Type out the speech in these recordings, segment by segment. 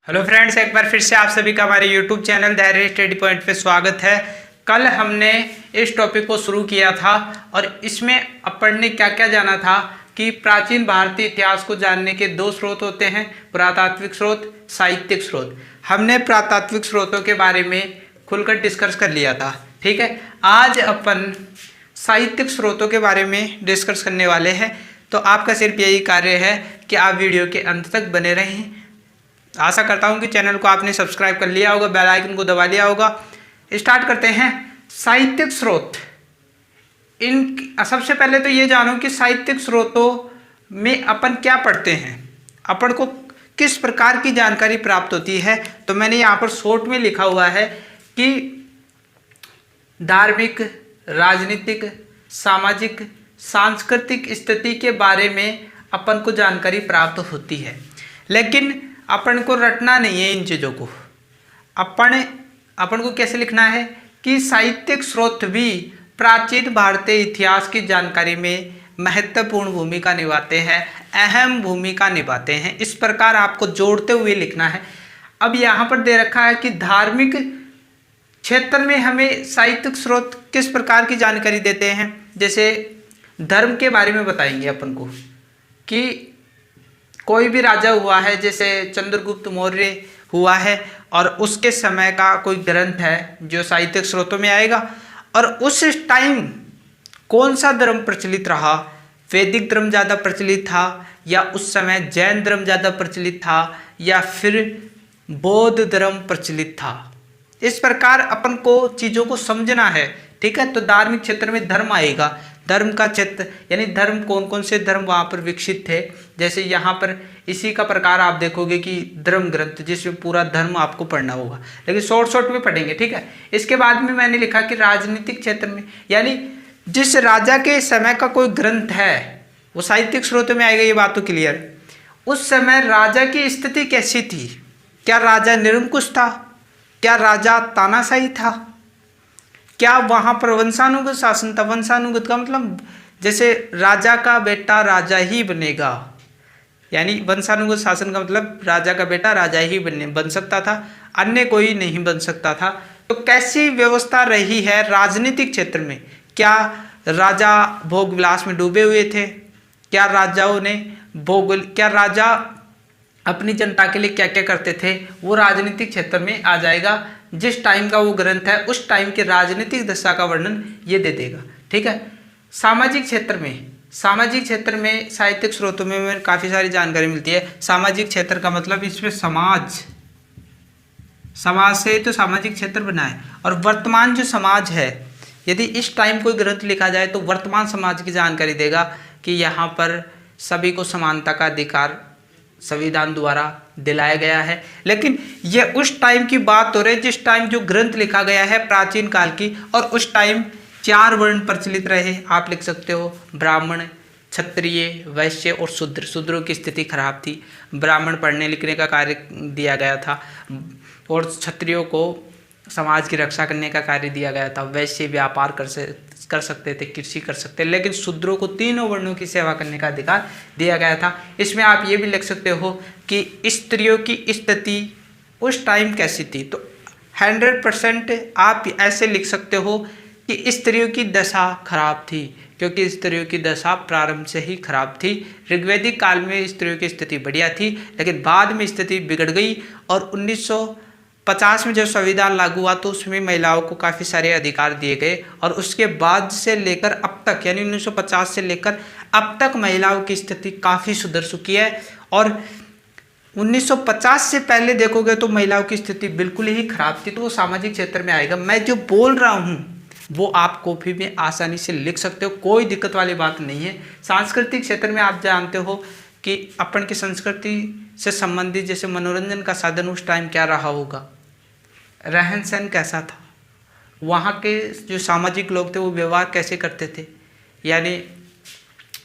Hello friends, एक बार फिर से आप सभी का हमारे यूट्यूब चैनल धैर्य स्टडी पॉइंट पे स्वागत है। कल हमने इस टॉपिक को शुरू किया था और इसमें अपन ने क्या क्या जाना था कि प्राचीन भारतीय इतिहास को जानने के दो स्रोत होते हैं, पुरातात्विक स्रोत, साहित्यिक स्रोत। हमने पुरातात्विक स्रोतों के बारे में खुलकर डिस्कस कर लिया था। ठीक है, आज अपन साहित्यिक स्रोतों के बारे में डिस्कस करने वाले हैं। तो आपका सिर्फ यही कार्य है कि आप वीडियो के अंत तक बने रहें। आशा करता हूं कि चैनल को आपने सब्सक्राइब कर लिया होगा, बेल आइकन को दबा लिया होगा। स्टार्ट करते हैं। साहित्यिक स्रोत, इन सबसे पहले तो ये जानो कि साहित्यिक स्रोतों में अपन क्या पढ़ते हैं, अपन को किस प्रकार की जानकारी प्राप्त होती है। तो मैंने यहाँ पर शॉर्ट में लिखा हुआ है कि धार्मिक, राजनीतिक, सामाजिक, सांस्कृतिक स्थिति के बारे में अपन को जानकारी प्राप्त होती है। लेकिन अपन को रटना नहीं है इन चीज़ों को। अपन को कैसे लिखना है कि साहित्यिक स्रोत भी प्राचीन भारतीय इतिहास की जानकारी में महत्वपूर्ण भूमिका निभाते हैं, अहम भूमिका निभाते हैं। इस प्रकार आपको जोड़ते हुए लिखना है। अब यहाँ पर दे रखा है कि धार्मिक क्षेत्र में हमें साहित्यिक स्रोत किस प्रकार की जानकारी देते हैं। जैसे धर्म के बारे में बताएंगे अपन को कि कोई भी राजा हुआ है, जैसे चंद्रगुप्त मौर्य हुआ है, और उसके समय का कोई ग्रंथ है जो साहित्यिक स्रोतों में आएगा, और उस टाइम कौन सा धर्म प्रचलित रहा, वैदिक धर्म ज़्यादा प्रचलित था या उस समय जैन धर्म ज़्यादा प्रचलित था या फिर बौद्ध धर्म प्रचलित था। इस प्रकार अपन को चीज़ों को समझना है। ठीक है, तो धार्मिक क्षेत्र में धर्म आएगा, धर्म का क्षेत्र यानी धर्म, कौन कौन से धर्म वहाँ पर विकसित थे। जैसे यहाँ पर इसी का प्रकार आप देखोगे कि धर्म ग्रंथ, जिसमें पूरा धर्म आपको पढ़ना होगा, लेकिन शॉर्ट में पढ़ेंगे। ठीक है, इसके बाद में मैंने लिखा कि राजनीतिक क्षेत्र में, यानी जिस राजा के समय का कोई ग्रंथ है वो साहित्यिक स्रोतों में आएगा। ये बात तो क्लियर। उस समय राजा की स्थिति कैसी थी, क्या राजा निरंकुश था, क्या राजा तानाशाही था, क्या वहाँ पर वंशानुगत शासन था। वंशानुगत का मतलब जैसे राजा का बेटा राजा ही बनेगा, यानी वंशानुगत शासन का मतलब राजा का बेटा राजा ही बन सकता था, अन्य कोई नहीं बन सकता था। तो कैसी व्यवस्था रही है राजनीतिक क्षेत्र में, क्या राजा भोग विलास में डूबे हुए थे, क्या राजाओं ने क्या राजा अपनी जनता के लिए क्या क्या करते थे, वो राजनीतिक क्षेत्र में आ जाएगा। जिस टाइम का वो ग्रंथ है उस टाइम के राजनीतिक दशा का वर्णन ये दे देगा। ठीक है, सामाजिक क्षेत्र में साहित्यिक स्रोतों में काफ़ी सारी जानकारी मिलती है। सामाजिक क्षेत्र का मतलब इसमें समाज से तो सामाजिक क्षेत्र बना है, और वर्तमान जो समाज है, यदि इस टाइम कोई ग्रंथ लिखा जाए तो वर्तमान समाज की जानकारी देगा कि यहाँ पर सभी को समानता का अधिकार संविधान द्वारा दिलाया गया है। लेकिन ये उस टाइम की बात हो रही है जिस टाइम जो ग्रंथ लिखा गया है प्राचीन काल की, और उस टाइम 4 वर्ण प्रचलित रहे। आप लिख सकते हो ब्राह्मण, क्षत्रिय, वैश्य और शूद्र। शूद्रों की स्थिति खराब थी, ब्राह्मण पढ़ने लिखने का कार्य दिया गया था, और क्षत्रियों को समाज की रक्षा करने का कार्य दिया गया था। वैश्य व्यापार कर सकते थे, कृषि कर सकते, लेकिन शूद्रों को तीनों वर्णों की सेवा करने का अधिकार दिया गया था। इसमें आप ये भी लिख सकते हो कि स्त्रियों की स्थिति उस टाइम कैसी थी। तो 100% आप ऐसे लिख सकते हो कि स्त्रियों की दशा खराब थी, क्योंकि स्त्रियों की दशा प्रारंभ से ही खराब थी। ऋग्वैदिक काल में स्त्रियों की स्थिति बढ़िया थी, लेकिन बाद में स्थिति बिगड़ गई, और 1950 में जब संविधान लागू हुआ तो उसमें महिलाओं को काफ़ी सारे अधिकार दिए गए, और उसके बाद से लेकर अब तक, यानी 1950 से लेकर अब तक महिलाओं की स्थिति काफ़ी सुधर चुकी है। और 1950 से पहले देखोगे तो महिलाओं की स्थिति बिल्कुल ही खराब थी। तो वो सामाजिक क्षेत्र में आएगा। मैं जो बोल रहा हूँ वो आप कॉपी में आसानी से लिख सकते हो, कोई दिक्कत वाली बात नहीं है। सांस्कृतिक क्षेत्र में आप जानते हो कि अपन की संस्कृति से संबंधित जैसे मनोरंजन का साधन उस टाइम क्या रहा होगा, रहन सहन कैसा था, वहाँ के जो सामाजिक लोग थे वो व्यवहार कैसे करते थे, यानी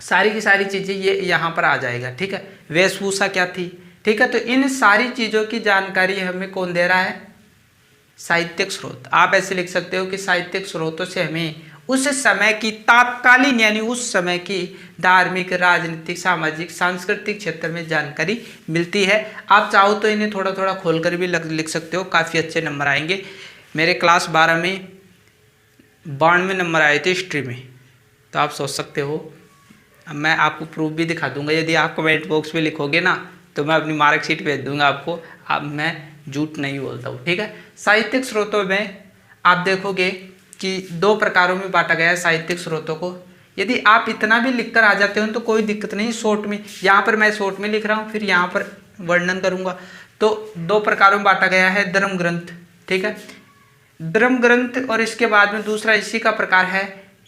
सारी की सारी चीज़ें ये यहाँ पर आ जाएगा। ठीक है, वेशभूषा क्या थी। ठीक है, तो इन सारी चीज़ों की जानकारी हमें कौन दे रहा है, साहित्यिक स्रोत। आप ऐसे लिख सकते हो कि साहित्यिक स्रोतों से हमें उस समय की तात्कालीन यानी उस समय की धार्मिक, राजनीतिक, सामाजिक, सांस्कृतिक क्षेत्र में जानकारी मिलती है। आप चाहो तो इन्हें थोड़ा थोड़ा खोलकर भी लिख सकते हो, काफ़ी अच्छे नंबर आएंगे। मेरे क्लास 12 में 92 नंबर आए थे हिस्ट्री में, तो आप सोच सकते हो। अब मैं आपको प्रूफ भी दिखा दूंगा, यदि आप कमेंट बॉक्स में लिखोगे ना तो मैं अपनी मार्कशीट भेज दूंगा आपको। अब मैं झूठ नहीं बोलता हूँ, ठीक है। साहित्यिक स्रोतों में आप देखोगे कि 2 प्रकारों में बांटा गया है साहित्यिक स्रोतों को। यदि आप इतना भी लिखकर आ जाते हो तो कोई दिक्कत नहीं, शॉर्ट में यहाँ पर मैं शॉर्ट में लिख रहा हूँ, फिर यहाँ पर वर्णन करूँगा। तो 2 प्रकारों में बांटा गया है, धर्म ग्रंथ, ठीक है, धर्म ग्रंथ, और इसके बाद में दूसरा इसी का प्रकार है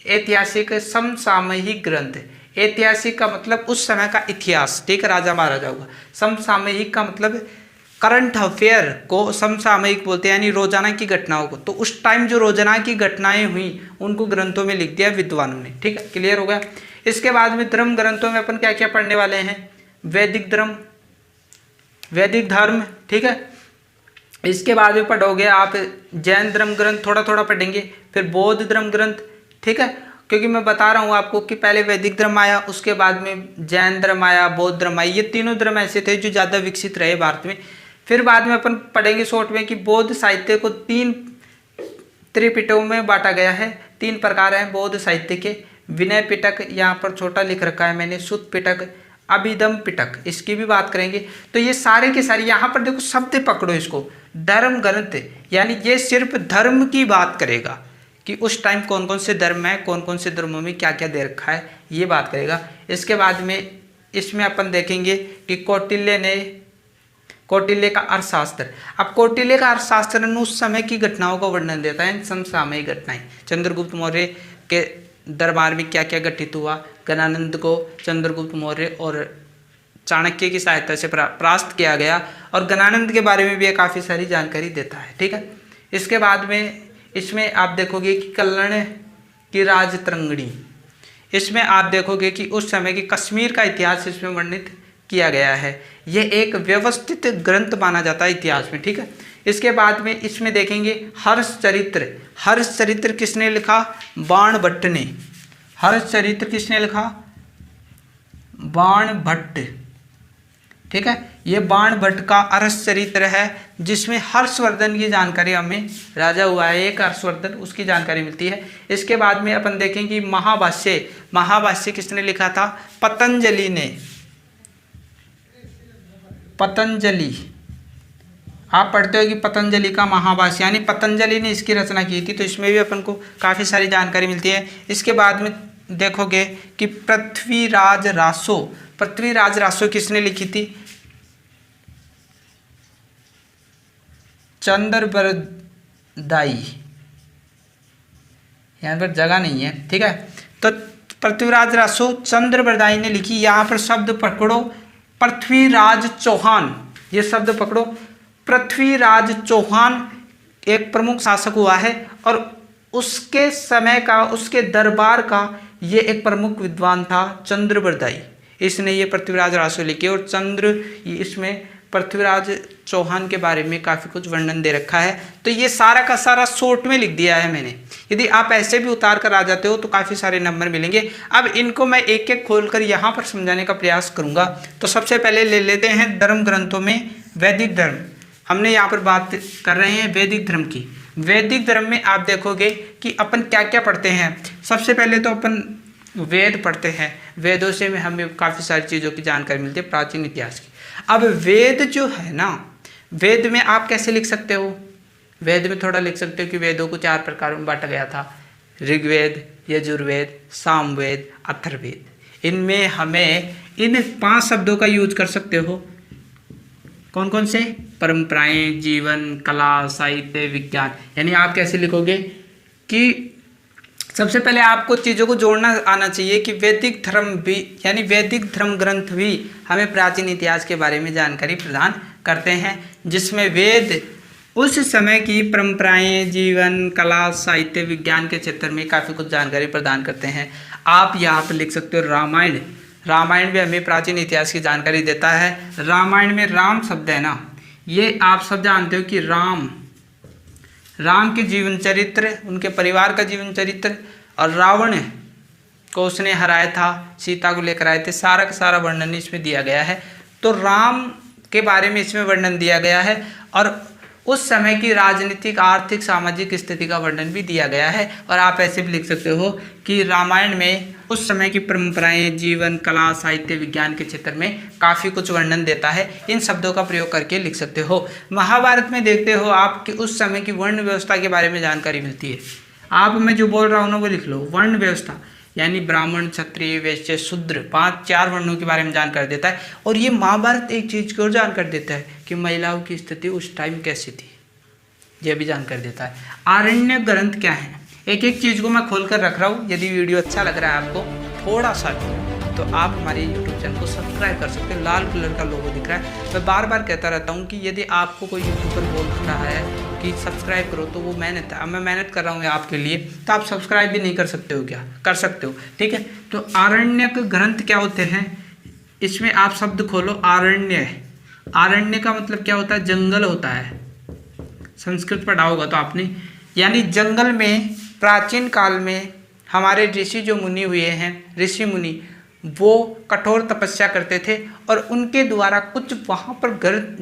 ऐतिहासिक समसामयिक ग्रंथ। ऐतिहासिक का मतलब उस समय का इतिहास, ठीक है, राजा महाराजाओं का। समसामयिक का मतलब करंट अफेयर को समसामयिक बोलते हैं, यानी रोजाना की घटनाओं को। तो उस टाइम जो रोजाना की घटनाएं हुई उनको ग्रंथों में लिख दिया विद्वानों ने, ठीक है, क्लियर हो गया। इसके बाद में धर्म ग्रंथों में अपन क्या क्या पढ़ने वाले हैं, वैदिक धर्म, वैदिक धर्म, ठीक है। इसके बाद में पढ़ोगे आप जैन धर्म ग्रंथ, थोड़ा थोड़ा पढ़ेंगे, फिर बौद्ध धर्म ग्रंथ, ठीक है, क्योंकि मैं बता रहा हूँ आपको कि पहले वैदिक धर्म आया, उसके बाद में जैन धर्म आया, बौद्ध धर्म आया। ये तीनों धर्म ऐसे थे जो ज़्यादा विकसित रहे भारत में। फिर बाद में अपन पढ़ेंगे शॉर्ट में कि बौद्ध साहित्य को 3 त्रिपिटकों में बांटा गया है। 3 प्रकार हैं बौद्ध साहित्य के, विनय पिटक, यहाँ पर छोटा लिख रखा है मैंने, सुत पिटक, अभिधम पिटक, इसकी भी बात करेंगे। तो ये सारे के सारे, यहाँ पर देखो शब्द पकड़ो इसको, धर्म ग्रंथ, यानी ये सिर्फ धर्म की बात करेगा कि उस टाइम कौन कौन से धर्म है, कौन कौन से धर्मों में क्या क्या दे रखा है, ये बात करेगा। इसके बाद में इसमें अपन देखेंगे कि कौटिल्य का अर्थशास्त्र। अब कौटिल्य का अर्थशास्त्र उस समय की घटनाओं का वर्णन देता है, समसामयिक घटनाएं, चंद्रगुप्त मौर्य के दरबार में क्या क्या घटित हुआ, गणानंद को चंद्रगुप्त मौर्य और चाणक्य की सहायता से परास्त किया गया, और गणानंद के बारे में भी काफ़ी सारी जानकारी देता है, ठीक है। इसके बाद में इसमें आप देखोगे कि कल्लण की राजतरंगिणी, इसमें आप देखोगे कि उस समय की कश्मीर का इतिहास इसमें वर्णित किया गया है। ये एक व्यवस्थित ग्रंथ माना जाता है इतिहास में, ठीक है। इसके बाद में इसमें देखेंगे हर्ष चरित्र। हर्ष चरित्र किसने लिखा, बाणभट्ट ने। हर्ष चरित्र किसने लिखा, बाणभट्ट, ठीक है। ये बाणभट्ट का हर्ष चरित्र है, जिसमें हर्षवर्धन की जानकारी, हमें राजा हुआ है एक हर्षवर्धन, उसकी जानकारी मिलती है। इसके बाद में अपन देखेंगे महाभाष्य। महाभाष्य किसने लिखा था, पतंजलि ने। पतंजलि, आप पढ़ते हो कि पतंजलि का महाभाष्य, यानी पतंजलि ने इसकी रचना की थी, तो इसमें भी अपन को काफ़ी सारी जानकारी मिलती है। इसके बाद में देखोगे कि पृथ्वीराज रासो। पृथ्वीराज रासो किसने लिखी थी, चंद्रबरदाई, यहाँ पर जगह नहीं है, ठीक है। तो पृथ्वीराज रासो चंद्रबरदाई ने लिखी। यहाँ पर शब्द पकड़ो, पृथ्वीराज चौहान, ये शब्द पकड़ो। पृथ्वीराज चौहान एक प्रमुख शासक हुआ है, और उसके समय का, उसके दरबार का ये एक प्रमुख विद्वान था चंद्रबरदाई, इसने ये पृथ्वीराज रासो लिखी। और इसमें पृथ्वीराज चौहान के बारे में काफ़ी कुछ वर्णन दे रखा है। तो ये सारा का सारा शॉर्ट में लिख दिया है मैंने। यदि आप ऐसे भी उतार कर आ जाते हो तो काफ़ी सारे नंबर मिलेंगे। अब इनको मैं एक एक खोलकर यहाँ पर समझाने का प्रयास करूँगा। तो सबसे पहले ले लेते हैं धर्म ग्रंथों में वैदिक धर्म। हमने यहाँ पर बात कर रहे हैं वैदिक धर्म की। वैदिक धर्म में आप देखोगे कि अपन क्या क्या पढ़ते हैं। सबसे पहले तो अपन वेद पढ़ते हैं, वेदों से हमें काफ़ी सारी चीज़ों की जानकारी मिलती है, प्राचीन इतिहास की। अब वेद जो है ना, वेद में आप कैसे लिख सकते हो, वेद में थोड़ा लिख सकते हो कि वेदों को 4 प्रकारों में बांटा गया था, ऋग्वेद, यजुर्वेद, सामवेद, अथर्ववेद। इनमें हमें इन 5 शब्दों का यूज कर सकते हो। कौन कौन से, परंपराएं, जीवन, कला, साहित्य, विज्ञान। यानी आप कैसे लिखोगे कि सबसे पहले आपको चीज़ों को जोड़ना आना चाहिए कि वैदिक धर्म भी, यानी वैदिक धर्म ग्रंथ भी हमें प्राचीन इतिहास के बारे में जानकारी प्रदान करते हैं, जिसमें वेद उस समय की परंपराएं, जीवन, कला, साहित्य, विज्ञान के क्षेत्र में काफ़ी कुछ जानकारी प्रदान करते हैं। आप यहाँ पर लिख सकते हो रामायण। रामायण भी हमें प्राचीन इतिहास की जानकारी देता है। रामायण में राम शब्द है ना, ये आप सब जानते हो कि राम के जीवन चरित्र, उनके परिवार का जीवन चरित्र, और रावण को उसने हराया था, सीता को लेकर आए थे, सारा का सारा वर्णन इसमें दिया गया है। तो राम के बारे में इसमें वर्णन दिया गया है और उस समय की राजनीतिक, आर्थिक, सामाजिक स्थिति का वर्णन भी दिया गया है। और आप ऐसे भी लिख सकते हो कि रामायण में उस समय की परंपराएं, जीवन, कला, साहित्य, विज्ञान के क्षेत्र में काफ़ी कुछ वर्णन देता है। इन शब्दों का प्रयोग करके लिख सकते हो। महाभारत में देखते हो आप कि उस समय की वर्ण व्यवस्था के बारे में जानकारी मिलती है। आप मैं जो बोल रहा हूँ ना वो लिख लो। वर्ण व्यवस्था यानी ब्राह्मण, क्षत्रिय, वैश्य, शूद्र, 4 वर्णों के बारे में जानकारी देता है। और ये महाभारत एक चीज़ की और जानकारी देता है कि महिलाओं की स्थिति उस टाइम कैसी थी, यह भी जानकारी देता है। आरण्य ग्रंथ क्या है, एक एक चीज़ को मैं खोल कर रख रहा हूँ। यदि वीडियो अच्छा लग रहा है आपको थोड़ा सा तो आप हमारे YouTube चैनल को सब्सक्राइब कर सकते हैं। लाल कलर का लोगो दिख रहा है। मैं बार बार कहता रहता हूँ कि यदि आपको कोई यूट्यूबर बोल रहा है कि सब्सक्राइब करो तो वो मेहनत है। मैं मेहनत कर रहा हूँ आपके लिए, तो आप सब्सक्राइब भी नहीं कर सकते हो क्या? कर सकते हो, ठीक है। तो आरण्यक ग्रंथ क्या होते हैं, इसमें आप शब्द खोलो आरण्य। आरण्य का मतलब क्या होता है? जंगल होता है। संस्कृत पढ़ा होगा तो आपने, यानी जंगल में प्राचीन काल में हमारे ऋषि जो मुनि हुए हैं, ऋषि मुनि, वो कठोर तपस्या करते थे और उनके द्वारा कुछ वहाँ पर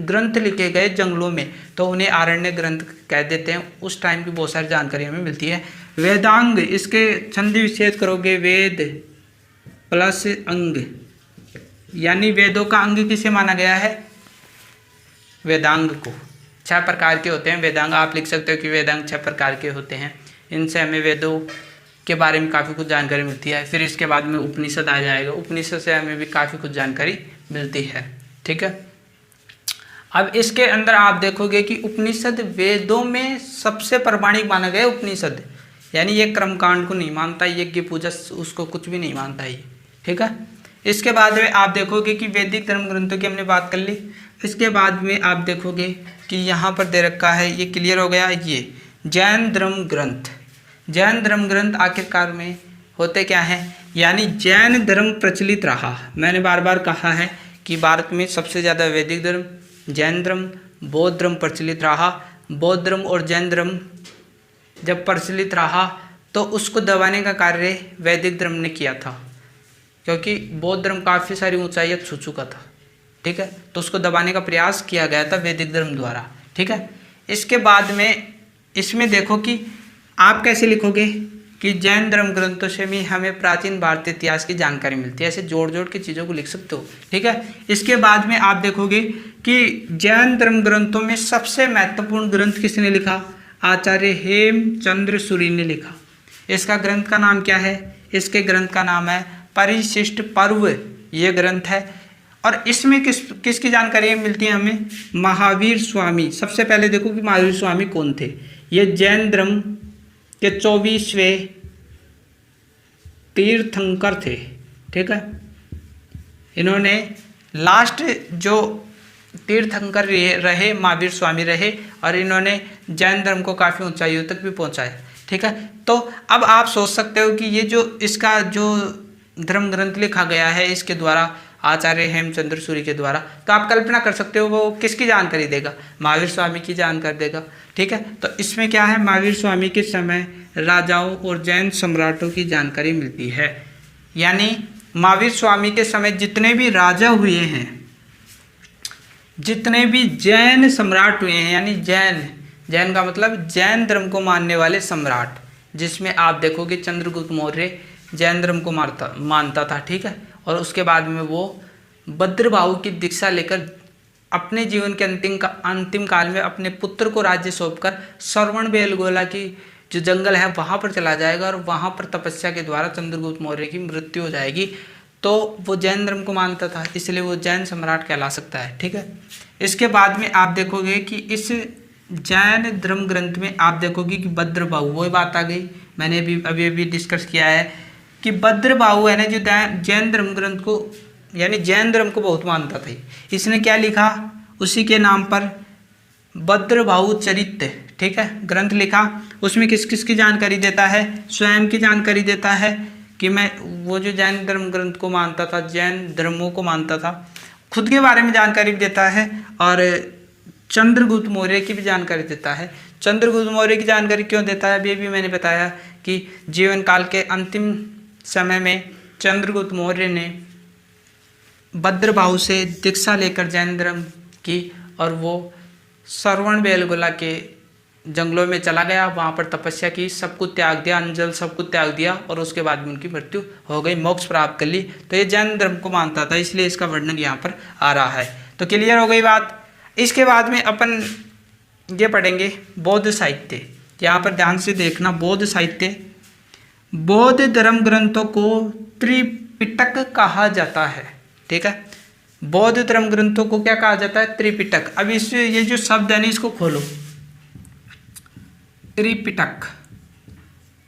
ग्रंथ लिखे गए जंगलों में, तो उन्हें आरण्य ग्रंथ कह देते हैं। उस टाइम की बहुत सारी जानकारी हमें मिलती है। वेदांग, इसके संधि विच्छेद करोगे वेद प्लस अंग, यानी वेदों का अंग किसे माना गया है? वेदांग को। 6 प्रकार के होते हैं वेदांग। आप लिख सकते हो कि वेदांग 6 प्रकार के होते हैं। इनसे हमें वेदों के बारे में काफ़ी कुछ जानकारी मिलती है। फिर इसके बाद में उपनिषद आ जाएगा, उपनिषद से हमें भी काफ़ी कुछ जानकारी मिलती है, ठीक है। अब इसके अंदर आप देखोगे कि उपनिषद वेदों में सबसे प्रामाणिक माना गया उपनिषद, यानी ये कर्मकांड को नहीं मानता, यज्ञ पूजा उसको कुछ भी नहीं मानता ये, ठीक है। इसके बाद में आप देखोगे कि वैदिक धर्म ग्रंथों की हमने बात कर ली। इसके बाद में आप देखोगे कि यहाँ पर दे रखा है, ये क्लियर हो गया। ये जैन धर्म ग्रंथ, जैन धर्म ग्रंथ आखिरकार में होते क्या हैं, यानी जैन धर्म प्रचलित रहा। मैंने बार बार कहा है कि भारत में सबसे ज़्यादा वैदिक धर्म, जैन धर्म, बौद्ध धर्म प्रचलित रहा। बौद्ध धर्म और जैन धर्म जब प्रचलित रहा तो उसको दबाने का कार्य वैदिक धर्म ने किया था, क्योंकि बौद्ध धर्म काफ़ी सारी ऊंचाइयाँ छू चुका था, ठीक है। तो उसको दबाने का प्रयास किया गया था वैदिक धर्म द्वारा, ठीक है। इसके बाद में इसमें देखो कि आप कैसे लिखोगे कि जैन धर्म ग्रंथों से भी हमें प्राचीन भारतीय इतिहास की जानकारी मिलती है। ऐसे जोड़ जोड़ के चीज़ों को लिख सकते हो, ठीक है। इसके बाद में आप देखोगे कि जैन धर्म ग्रंथों में सबसे महत्वपूर्ण ग्रंथ किसने लिखा? आचार्य हेमचंद्र सूरी ने लिखा। इसका ग्रंथ का नाम क्या है? इसके ग्रंथ का नाम है परिशिष्ट पर्व, ये ग्रंथ है। और इसमें किसकी जानकारी मिलती है हमें? महावीर स्वामी। सबसे पहले देखो कि महावीर स्वामी कौन थे। ये जैन धर्म के 24वें तीर्थंकर थे, ठीक है। इन्होंने लास्ट जो तीर्थंकर रहे महावीर स्वामी रहे और इन्होंने जैन धर्म को काफ़ी ऊंचाइयों तक भी पहुंचाया, ठीक है। तो अब आप सोच सकते हो कि ये जो इसका जो धर्म ग्रंथ लिखा गया है इसके द्वारा, आचार्य हेमचंद्र सूरी के द्वारा, तो आप कल्पना कर सकते हो वो किसकी जानकारी देगा? महावीर स्वामी की जानकारी देगा, ठीक है। तो इसमें क्या है, महावीर स्वामी के समय राजाओं और जैन सम्राटों की जानकारी मिलती है। यानी महावीर स्वामी के समय जितने भी राजा हुए हैं, जितने भी जैन सम्राट हुए हैं, यानी जैन का मतलब जैन धर्म को मानने वाले सम्राट, जिसमें आप देखोगे चंद्रगुप्त मौर्य जैन धर्म को मानता था, ठीक है। और उसके बाद में वो भद्रबाहु की दीक्षा लेकर अपने जीवन के अंतिम काल में अपने पुत्र को राज्य सौंपकर श्रवणबेलगोला की जो जंगल है वहाँ पर चला जाएगा और वहाँ पर तपस्या के द्वारा चंद्रगुप्त मौर्य की मृत्यु हो जाएगी। तो वो जैन धर्म को मानता था, इसलिए वो जैन सम्राट कहला सकता है, ठीक है। इसके बाद में आप देखोगे कि इस जैन धर्म ग्रंथ में आप देखोगे कि भद्रबाहु, वो बात आ गई मैंने अभी डिस्कस किया है कि भद्रबाहु है ना जो जैन धर्म ग्रंथ को, यानी जैन धर्म को बहुत मानता था। इसने क्या लिखा? उसी के नाम पर भद्रबाहु चरित्र, ठीक है, ग्रंथ लिखा। उसमें किस किस की जानकारी देता है? स्वयं की जानकारी देता है कि मैं वो जो जैन धर्म ग्रंथ को मानता था, जैन धर्मों को मानता था, खुद के बारे में जानकारी भी देता है और चंद्रगुप्त मौर्य की भी जानकारी देता है। चंद्रगुप्त मौर्य की जानकारी क्यों देता है? अभी मैंने बताया कि जीवन काल के अंतिम समय में चंद्रगुप्त मौर्य ने भद्रबाहु से दीक्षा लेकर जैन धर्म की और वो श्रवण बेलगोला के जंगलों में चला गया, वहाँ पर तपस्या की, सब कुछ त्याग दिया, अंजल सब कुछ त्याग दिया और उसके बाद में उनकी मृत्यु हो गई, मोक्ष प्राप्त कर ली। तो ये जैन धर्म को मानता था, इसलिए इसका वर्णन यहाँ पर आ रहा है। तो क्लियर हो गई बात। इसके बाद में अपन ये पढ़ेंगे बौद्ध साहित्य। यहाँ पर ध्यान से देखना, बौद्ध साहित्य, बौद्ध धर्म ग्रंथों को त्रिपिटक कहा जाता है। ठीक है, बौद्ध धर्म ग्रंथों को क्या कहा जाता है? त्रिपिटक। अब इस ये जो शब्द है ना, इसको खोलो, त्रिपिटक।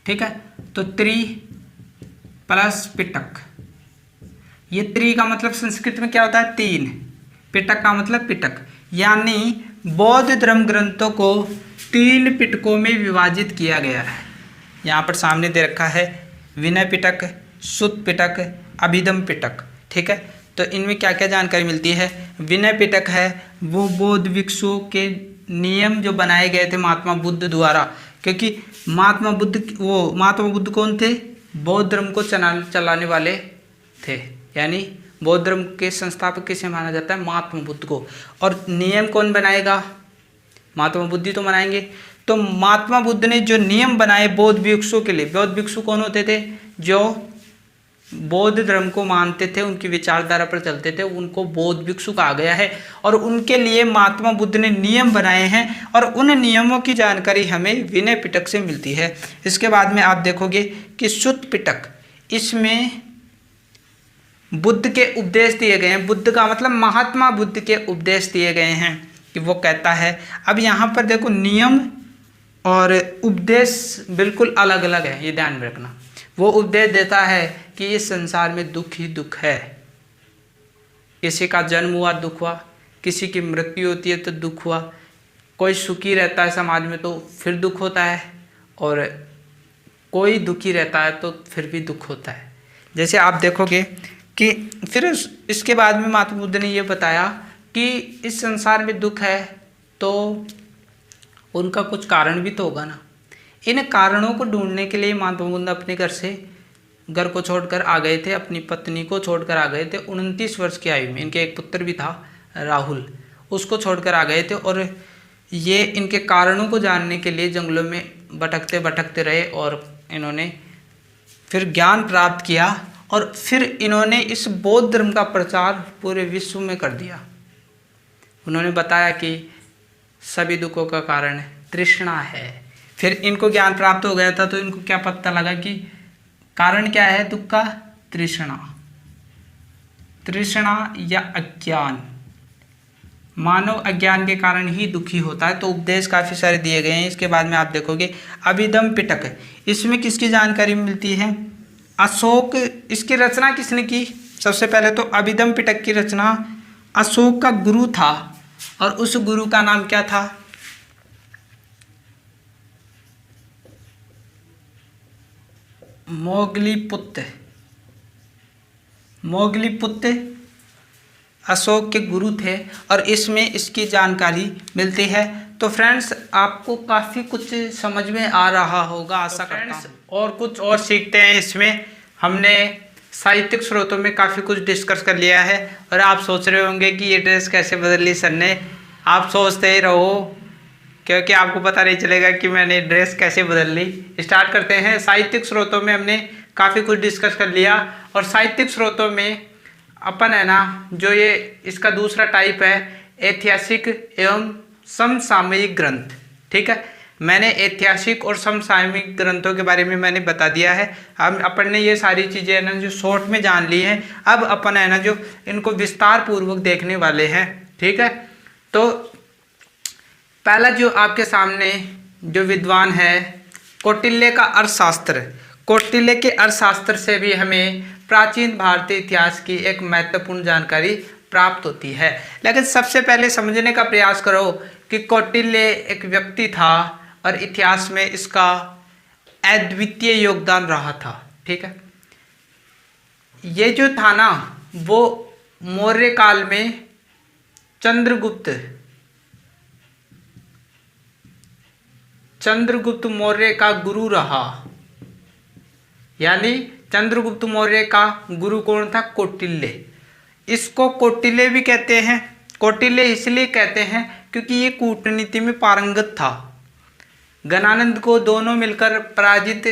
ठीक है, तो त्रि प्लस पिटक, ये त्रि का मतलब संस्कृत में क्या होता है? तीन। पिटक का मतलब पिटक, यानी बौद्ध धर्म ग्रंथों को 3 पिटकों में विभाजित किया गया है। यहाँ पर सामने दे रखा है विनय पिटक, सुत्त पिटक, अभिधम पिटक। ठीक है, तो इनमें क्या क्या जानकारी मिलती है? विनय पिटक है वो बौद्ध भिक्षुओं के नियम जो बनाए गए थे महात्मा बुद्ध द्वारा, क्योंकि महात्मा बुद्ध कौन थे? बौद्ध धर्म को चलाने वाले थे, यानी बौद्ध धर्म के संस्थापक किसे माना जाता है? महात्मा बुद्ध को। और नियम कौन बनाएगा? महात्मा बुद्ध ही तो बनाएंगे। तो महात्मा बुद्ध ने जो नियम बनाए बौद्ध भिक्षुओं के लिए, बौद्ध भिक्षु कौन होते थे? जो बौद्ध धर्म को मानते थे, उनकी विचारधारा पर चलते थे, उनको बौद्ध भिक्षु कहा गया है। और उनके लिए महात्मा बुद्ध ने नियम बनाए हैं और उन नियमों की जानकारी हमें विनय पिटक से मिलती है। इसके बाद में आप देखोगे कि सुत्त पिटक, इसमें बुद्ध के उपदेश दिए गए हैं। बुद्ध का मतलब महात्मा बुद्ध के उपदेश दिए गए हैं कि वो कहता है। अब यहाँ पर देखो, नियम और उपदेश बिल्कुल अलग अलग है, ये ध्यान में रखना। वो उपदेश देता है कि इस संसार में दुख ही दुख है, किसी का जन्म हुआ दुख हुआ, किसी की मृत्यु होती है तो दुख हुआ, कोई सुखी रहता है समाज में तो फिर दुख होता है, और कोई दुखी रहता है तो फिर भी दुख होता है। जैसे आप देखोगे कि फिर इसके बाद में महात्मा बुद्ध ने ये बताया कि इस संसार में दुख है तो उनका कुछ कारण भी तो होगा ना। इन कारणों को ढूंढने के लिए महात्मा बुद्ध अपने घर को छोड़कर आ गए थे, अपनी पत्नी को छोड़कर आ गए थे। 29 वर्ष की आयु में, इनके एक पुत्र भी था राहुल, उसको छोड़कर आ गए थे। और ये इनके कारणों को जानने के लिए जंगलों में भटकते भटकते रहे और इन्होंने फिर ज्ञान प्राप्त किया और फिर इन्होंने इस बौद्ध धर्म का प्रचार पूरे विश्व में कर दिया। उन्होंने बताया कि सभी दुखों का कारण तृष्णा है। फिर इनको ज्ञान प्राप्त हो गया था तो इनको क्या पता लगा कि कारण क्या है दुख का? तृष्णा या अज्ञान। मानव अज्ञान के कारण ही दुखी होता है। तो उपदेश काफ़ी सारे दिए गए हैं। इसके बाद में आप देखोगे अभिधम पिटक, इसमें किसकी जानकारी मिलती है? अशोक। इसकी रचना किसने की? सबसे पहले तो अभिधम पिटक की रचना अशोक का गुरु था, और उस गुरु का नाम क्या था? मोगलीपुत्र अशोक के गुरु थे और इसमें इसकी जानकारी मिलती है। तो फ्रेंड्स, आपको काफ़ी कुछ समझ में आ रहा होगा, आशा करता हूं। और कुछ और सीखते हैं इसमें। हमने साहित्यिक स्रोतों में काफ़ी कुछ डिस्कस कर लिया है। और आप सोच रहे होंगे कि ये ड्रेस कैसे बदल ली सर ने। आप सोचते ही रहो, क्योंकि आपको पता नहीं चलेगा कि मैंने ड्रेस कैसे बदल ली। स्टार्ट करते हैं। साहित्यिक स्रोतों में हमने काफ़ी कुछ डिस्कस कर लिया। और साहित्यिक स्रोतों में अपन है ना, जो ये इसका दूसरा टाइप है ऐतिहासिक एवं समसामयिक ग्रंथ। ठीक है, मैंने ऐतिहासिक और समसामयिक ग्रंथों के बारे में मैंने बता दिया है। अब अपन ने ये सारी चीज़ें है ना जो शॉर्ट में जान ली हैं, अब अपन है ना जो इनको विस्तार पूर्वक देखने वाले हैं। ठीक है, तो पहला जो आपके सामने जो विद्वान है कौटिल्य का अर्थशास्त्र। कौटिल्य के अर्थशास्त्र से भी हमें प्राचीन भारतीय इतिहास की एक महत्वपूर्ण जानकारी प्राप्त होती है। लेकिन सबसे पहले समझने का प्रयास करो कि कौटिल्य एक व्यक्ति था और इतिहास में इसका अद्वितीय योगदान रहा था। ठीक है, ये जो था ना वो मौर्य काल में चंद्रगुप्त मौर्य का गुरु रहा। यानी चंद्रगुप्त मौर्य का गुरु कौन था? कौटिल्य। इसको कौटिल्य भी कहते हैं। कौटिल्य इसलिए कहते हैं क्योंकि ये कूटनीति में पारंगत था। गणानंद को दोनों मिलकर पराजित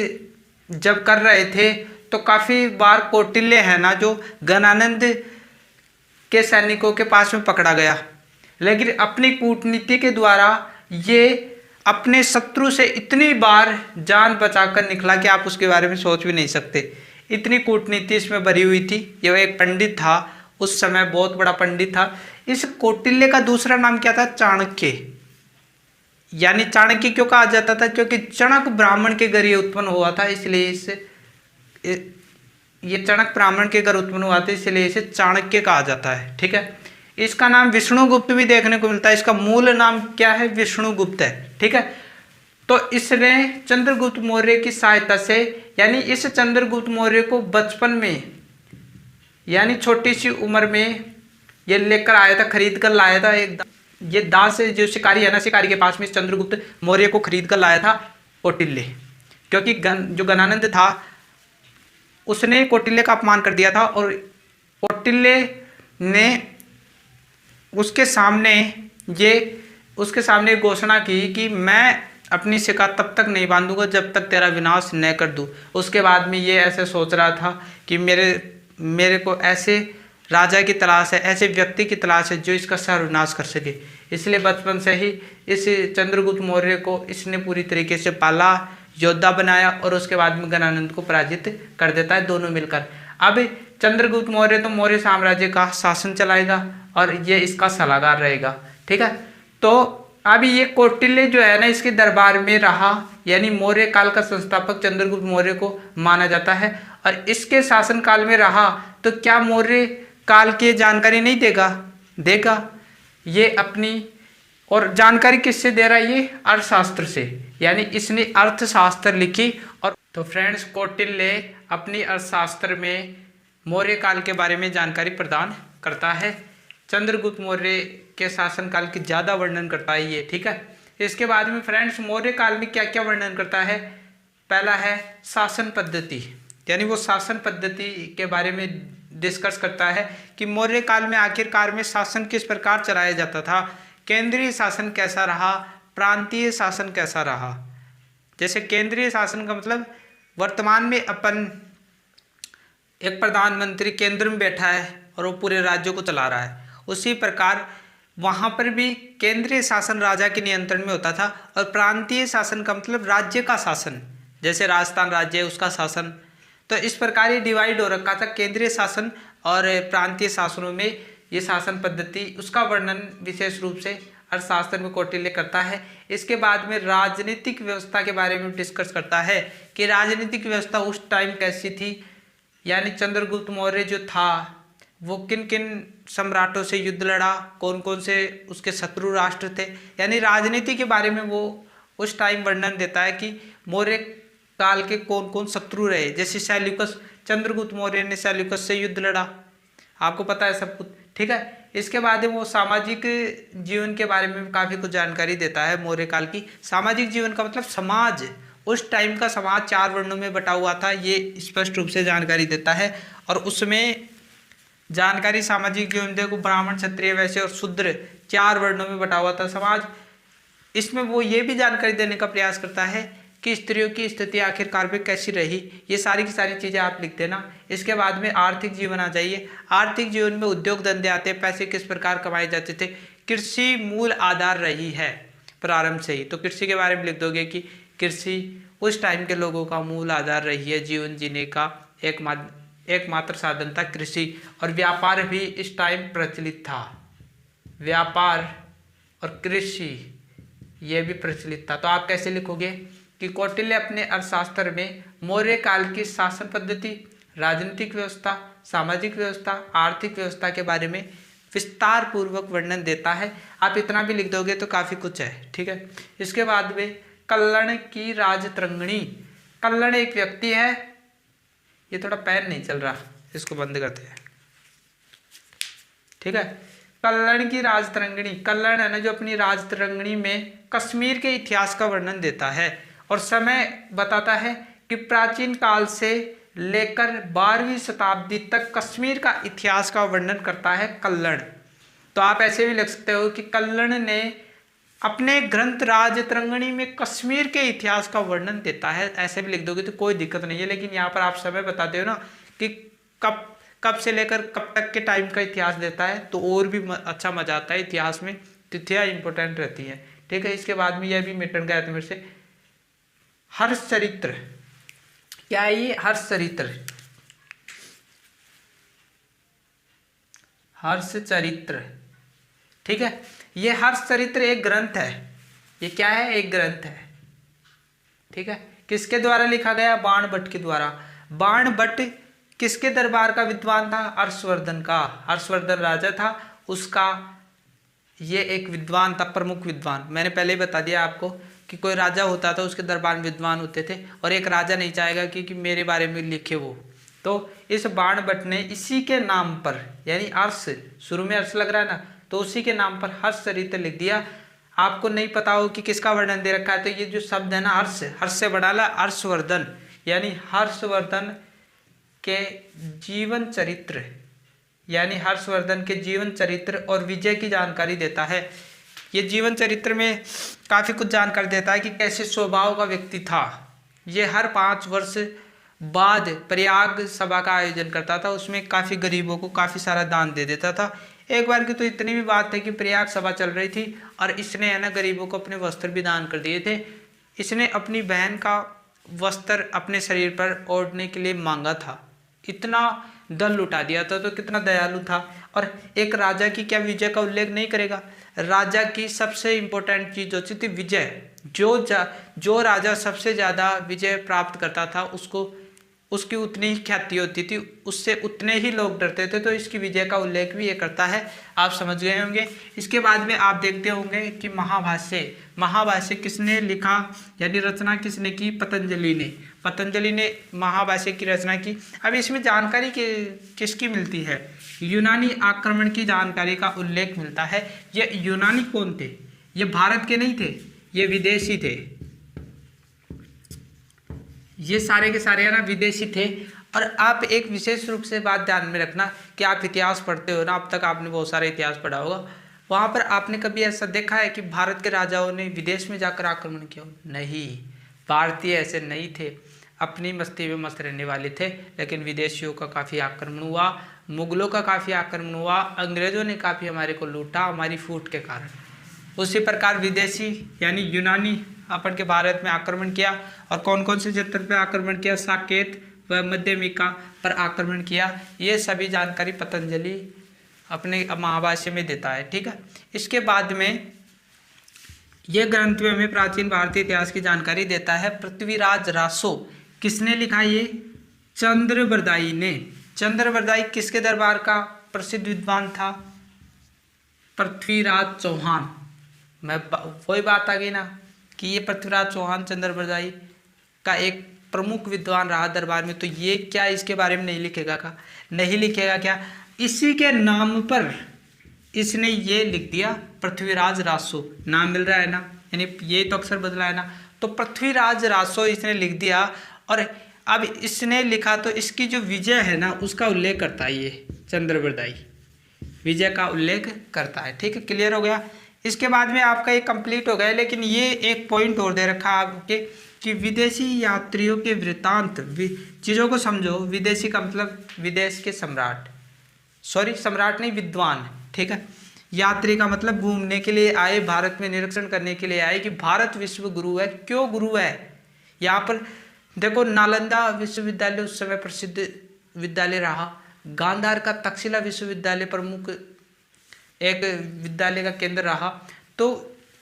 जब कर रहे थे तो काफी बार कौटिल्य है ना जो गणानंद के सैनिकों के पास में पकड़ा गया, लेकिन अपनी कूटनीति के द्वारा ये अपने शत्रु से इतनी बार जान बचाकर निकला कि आप उसके बारे में सोच भी नहीं सकते। इतनी कूटनीति इसमें भरी हुई थी। ये एक पंडित था, उस समय बहुत बड़ा पंडित था। इस कौटिल्य का दूसरा नाम क्या था? चाणक्य। यानी चाणक्य क्यों कहा जाता था? क्योंकि चणक ब्राह्मण के घर ये उत्पन्न हुआ था, इसलिए इसे ये चणक ब्राह्मण के घर उत्पन्न हुआ था, इसलिए इसे चाणक्य कहा जाता है। ठीक है। इसका नाम विष्णुगुप्त भी देखने को मिलता है। इसका मूल नाम क्या है? विष्णुगुप्त है। ठीक है। तो इसने चंद्रगुप्त मौर्य की सहायता से, यानी इस चंद्रगुप्त मौर्य को बचपन में, यानी छोटी सी उम्र में ये लेकर आया था, खरीद कर लाया था। एक ये दास जो शिकारी है ना, शिकारी के पास में चंद्रगुप्त मौर्य को खरीद कर लाया था कौटिल्य, क्योंकि जो गणानंद था उसने कौटिल्य का अपमान कर दिया था और कौटिल्य ने उसके सामने घोषणा की कि मैं अपनी शिका तब तक नहीं बांधूंगा जब तक तेरा विनाश न कर दूं। उसके बाद में ये ऐसे सोच रहा था कि मेरे को ऐसे राजा की तलाश है, ऐसे व्यक्ति की तलाश है जो इसका सर्वनाश कर सके। इसलिए बचपन से ही इस चंद्रगुप्त मौर्य को इसने पूरी तरीके से पाला, योद्धा बनाया और उसके बाद में गणानंद को पराजित कर देता है दोनों मिलकर। अब चंद्रगुप्त मौर्य तो मौर्य साम्राज्य का शासन चलाएगा और ये इसका सलाहकार रहेगा। ठीक है। तो अब ये कौटिल्य जो है ना, इसके दरबार में रहा, यानी मौर्य काल का संस्थापक चंद्रगुप्त मौर्य को माना जाता है और इसके शासन काल में रहा। तो क्या मौर्य काल की जानकारी नहीं देगा? ये अपनी और जानकारी किससे दे रहा है? ये अर्थशास्त्र से, यानी इसने अर्थशास्त्र लिखी। और तो फ्रेंड्स, कौटिल्य अपनी अर्थशास्त्र में मौर्य काल के बारे में जानकारी प्रदान करता है। चंद्रगुप्त मौर्य के शासनकाल की ज़्यादा वर्णन करता है ये। ठीक है। इसके बाद में फ्रेंड्स, मौर्य काल में क्या क्या वर्णन करता है? पहला है शासन पद्धति, यानी वो शासन पद्धति के बारे में डिस्कस करता है कि मौर्य काल में आखिरकार में शासन किस प्रकार चलाया जाता था, केंद्रीय शासन कैसा रहा, प्रांतीय शासन कैसा रहा। जैसे केंद्रीय शासन का मतलब वर्तमान में अपन एक प्रधानमंत्री केंद्र में बैठा है और वो पूरे राज्यों को चला रहा है, उसी प्रकार वहाँ पर भी केंद्रीय शासन राजा के नियंत्रण में होता था और प्रांतीय शासन का मतलब राज्य का शासन, जैसे राजस्थान राज्य है उसका शासन। तो इस प्रकार ये डिवाइड हो रखा था केंद्रीय शासन और प्रांतीय शासनों में। ये शासन पद्धति उसका वर्णन विशेष रूप से अर्थशास्त्र में कौटिल्य करता है। इसके बाद में राजनीतिक व्यवस्था के बारे में डिस्कस करता है कि राजनीतिक व्यवस्था उस टाइम कैसी थी, यानी चंद्रगुप्त मौर्य जो था वो किन किन सम्राटों से युद्ध लड़ा, कौन कौन से उसके शत्रु राष्ट्र थे, यानी राजनीति के बारे में वो उस टाइम वर्णन देता है कि मौर्य काल के कौन कौन शत्रु रहे। जैसे सैल्यूकस, चंद्रगुप्त मौर्य ने सैल्यूकस से युद्ध लड़ा, आपको पता है सब कुछ। ठीक है। इसके बाद वो सामाजिक जीवन के बारे में काफ़ी कुछ जानकारी देता है। मौर्य काल की सामाजिक जीवन का मतलब समाज, उस टाइम का समाज 4 वर्णों में बटा हुआ था, ये स्पष्ट रूप से जानकारी देता है। और उसमें जानकारी सामाजिक जीवन देखो, ब्राह्मण, क्षत्रिय, वैश्य और शूद्र 4 वर्णों में बटा हुआ था समाज। इसमें वो ये भी जानकारी देने का प्रयास करता है कि स्त्रियों की स्थिति आखिरकार में कैसी रही। ये सारी की सारी चीज़ें आप लिख देना। इसके बाद में आर्थिक जीवन आ जाइए। आर्थिक जीवन में उद्योग धंधे आते हैं, पैसे किस प्रकार कमाए जाते थे। कृषि मूल आधार रही है प्रारंभ से ही, तो कृषि के बारे में लिख दोगे कि कृषि उस टाइम के लोगों का मूल आधार रही है, जीवन जीने का एकमात्र साधन था कृषि। और व्यापार भी इस टाइम प्रचलित था, व्यापार और कृषि ये भी प्रचलित था। तो आप कैसे लिखोगे कि कौटिल्य अपने अर्थशास्त्र में मौर्य काल की शासन पद्धति, राजनीतिक व्यवस्था, सामाजिक व्यवस्था, आर्थिक व्यवस्था के बारे में विस्तार पूर्वक वर्णन देता है। आप इतना भी लिख दोगे तो काफ़ी कुछ है। ठीक है। इसके बाद में कल्लण की राजतरंगिणी। कल्लण एक व्यक्ति है, ये थोड़ा पैर नहीं चल रहा, इसको बंद करते हैं। ठीक है। कल्लण की राजतरंगिणी, कल्लण है ना जो अपनी राजतरंगिणी में कश्मीर के इतिहास का वर्णन देता है और समय बताता है कि प्राचीन काल से लेकर 12वीं शताब्दी तक कश्मीर का इतिहास का वर्णन करता है कल्लण। तो आप ऐसे भी लिख सकते हो कि कल्लण ने अपने ग्रंथ राजतरंगिणी में कश्मीर के इतिहास का वर्णन देता है। ऐसे भी लिख दोगे तो कोई दिक्कत नहीं है, लेकिन यहाँ पर आप समय बताते हो ना कि कब कब से लेकर कब तक के टाइम का इतिहास देता है, तो और भी अच्छा मजा आता है। इतिहास में तिथियां इंपॉर्टेंट रहती हैं, ठीक है। इसके बाद में यह भी मिटन गया था मेरे से, हर्ष चरित्र। क्या है ये हर्ष चरित्र? हर्ष चरित्र, ठीक है। ये हर्ष चरित्र एक ग्रंथ है। ये क्या है? एक ग्रंथ है, ठीक है। किसके द्वारा लिखा गया? बाणभट्ट के द्वारा। बाणभट्ट किसके दरबार का विद्वान था? हर्षवर्धन का। हर्षवर्धन राजा था, उसका ये एक विद्वान था, प्रमुख विद्वान। मैंने पहले ही बता दिया आपको कि कोई राजा होता था, उसके दरबार में विद्वान होते थे, और एक राजा नहीं चाहेगा कि मेरे बारे में लिखे वो। तो इस बाणभट्ट ने इसी के नाम पर, यानी हर्ष, शुरू में हर्ष लग रहा है ना, तो उसी के नाम पर हर्ष चरित्र लिख दिया। आपको नहीं पता हो कि किसका वर्णन दे रखा है, तो ये जो शब्द है ना हर्ष, हर्ष से बढ़ाला हर्षवर्धन, यानी हर्षवर्धन के जीवन चरित्र, यानी हर्षवर्धन के जीवन चरित्र और विजय की जानकारी देता है। ये जीवन चरित्र में काफ़ी कुछ जानकारी देता है कि कैसे स्वभाव का व्यक्ति था। ये हर 5 वर्ष बाद प्रयाग सभा का आयोजन करता था, उसमें काफ़ी गरीबों को काफ़ी सारा दान दे देता था। एक बार की तो इतनी भी बात है कि प्रयाग सभा चल रही थी और इसने है ना गरीबों को अपने वस्त्र भी दान कर दिए थे। इसने अपनी बहन का वस्त्र अपने शरीर पर ओढ़ने के लिए मांगा था, इतना दल लुटा दिया था। तो कितना दयालु था। और एक राजा की क्या विजय का उल्लेख नहीं करेगा? राजा की सबसे इंपॉर्टेंट चीज होती थी विजय। जो राजा सबसे ज़्यादा विजय प्राप्त करता था उसको उसकी उतनी ही ख्याति होती थी, उससे उतने ही लोग डरते थे। तो इसकी विजय का उल्लेख भी ये करता है, आप समझ गए होंगे। इसके बाद में आप देखते होंगे कि महाभाष्य, महाभाष्य किसने लिखा, यानी रचना किसने की? पतंजलि ने। पतंजलि ने महाभाष्य की रचना की। अब इसमें जानकारी किसकी मिलती है? यूनानी आक्रमण की जानकारी का उल्लेख मिलता है। ये यूनानी कौन थे? ये भारत के नहीं थे, ये विदेशी थे। ये सारे के सारे है ना विदेशी थे। और आप एक विशेष रूप से बात ध्यान में रखना कि आप इतिहास पढ़ते हो ना, अब तक आपने बहुत सारा इतिहास पढ़ा होगा, वहाँ पर आपने कभी ऐसा देखा है कि भारत के राजाओं ने विदेश में जाकर आक्रमण किया? नहीं, भारतीय ऐसे नहीं थे, अपनी मस्ती में मस्त रहने वाले थे। लेकिन विदेशियों का काफ़ी आक्रमण हुआ, मुगलों का काफ़ी आक्रमण हुआ, अंग्रेज़ों ने काफ़ी हमारे को लूटा हमारी फूट के कारण। उसी प्रकार विदेशी यानी यूनानी अपन के भारत में आक्रमण किया। और कौन कौन से क्षेत्र पर आक्रमण किया? साकेत व मध्यमिका पर आक्रमण किया। ये सभी जानकारी पतंजलि अपने महाभाष्य में देता है, ठीक है। इसके बाद में ये ग्रंथ में हमें प्राचीन भारतीय इतिहास की जानकारी देता है। पृथ्वीराज रासो किसने लिखा? ये चंद्रबरदाई ने। चंद्रबरदाई किसके दरबार का प्रसिद्ध विद्वान था? पृथ्वीराज चौहान। मैं वही बात आ गई ना कि ये पृथ्वीराज चौहान चंद्रबरदाई का एक प्रमुख विद्वान रहा दरबार में। तो ये क्या इसके बारे में नहीं लिखेगा? का नहीं लिखेगा क्या? इसी के नाम पर इसने ये लिख दिया पृथ्वीराज रासो। नाम मिल रहा है ना, यानी ये तो अक्षर बदला है ना, तो पृथ्वीराज रासो इसने लिख दिया। और अब इसने लिखा तो इसकी जो विजय है ना उसका उल्लेख करता है। ये चंद्रबरदाई विजय का उल्लेख करता है, ठीक है। क्लियर हो गया। इसके बाद में आपका ये कंप्लीट हो गया। लेकिन ये एक पॉइंट और दे रखा है आपके कि विदेशी यात्रियों के वृत्तांत, चीज़ों को समझो। विदेशी का मतलब विदेश के सम्राट, सॉरी सम्राट नहीं, विद्वान, ठीक है। यात्री का मतलब घूमने के लिए आए, भारत में निरीक्षण करने के लिए आए कि भारत विश्व गुरु है। क्यों गुरु है? यहाँ पर देखो, नालंदा विश्वविद्यालय उस समय प्रसिद्ध विद्यालय रहा। गांधार का तक्षशिला विश्वविद्यालय प्रमुख एक विद्यालय का केंद्र रहा। तो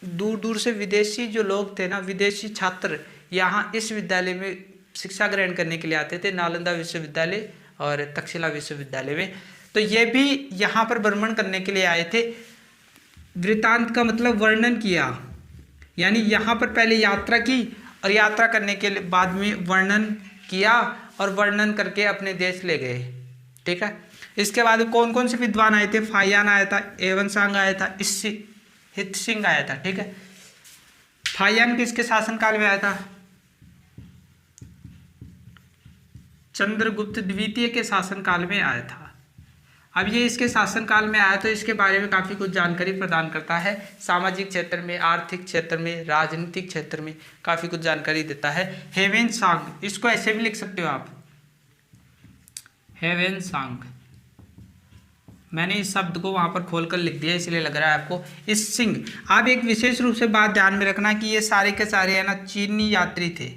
दूर दूर से विदेशी जो लोग थे ना, विदेशी छात्र यहाँ इस विद्यालय में शिक्षा ग्रहण करने के लिए आते थे, नालंदा विश्वविद्यालय और तक्षशिला विश्वविद्यालय में। तो ये भी यहाँ पर भ्रमण करने के लिए आए थे। वृत्तांत का मतलब वर्णन किया, यानी यहाँ पर पहले यात्रा की और यात्रा करने के बाद में वर्णन किया और वर्णन करके अपने देश ले गए, ठीक है। इसके बाद कौन कौन से विद्वान आए थे? फायान आया था, एवनसांग आया था, हित सिंह आया था, ठीक है। फायान किसके शासनकाल में आया था? चंद्रगुप्त द्वितीय के शासनकाल में आया था। अब ये इसके शासनकाल में आया तो इसके बारे में काफ़ी कुछ जानकारी प्रदान करता है। सामाजिक क्षेत्र में, आर्थिक क्षेत्र में, राजनीतिक क्षेत्र में काफ़ी कुछ जानकारी देता है। ह्वेनसांग, इसको ऐसे भी लिख सकते हो आप, ह्वेनसांग। मैंने इस शब्द को वहाँ पर खोलकर लिख दिया इसलिए लग रहा है आपको। इस सिंह, आप एक विशेष रूप से बात ध्यान में रखना कि ये सारे के सारे है ना चीनी यात्री थे,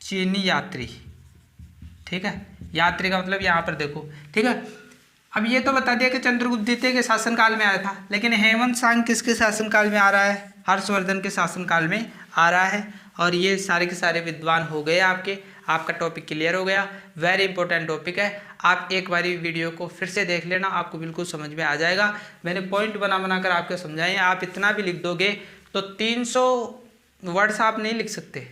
चीनी यात्री, ठीक है। यात्री का मतलब यहाँ पर देखो, ठीक है। अब ये तो बता दिया कि चंद्रगुप्त द्वितीय के शासनकाल में आया था, लेकिन ह्वेनसांग किसके शासनकाल में आ रहा है? हर्षवर्धन के शासनकाल में आ रहा है। और ये सारे के सारे विद्वान हो गए आपके, आपका टॉपिक क्लियर हो गया। वेरी इंपॉर्टेंट टॉपिक है, आप एक बारी वीडियो को फिर से देख लेना, आपको बिल्कुल समझ में आ जाएगा। मैंने पॉइंट बना कर आपको समझाए। आप इतना भी लिख दोगे तो 300 वर्ड्स आप नहीं लिख सकते,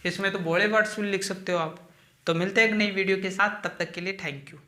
इसमें तो बड़े वर्ड्स भी लिख सकते हो आप। तो मिलते हैं एक नई वीडियो के साथ, तब तक के लिए थैंक यू।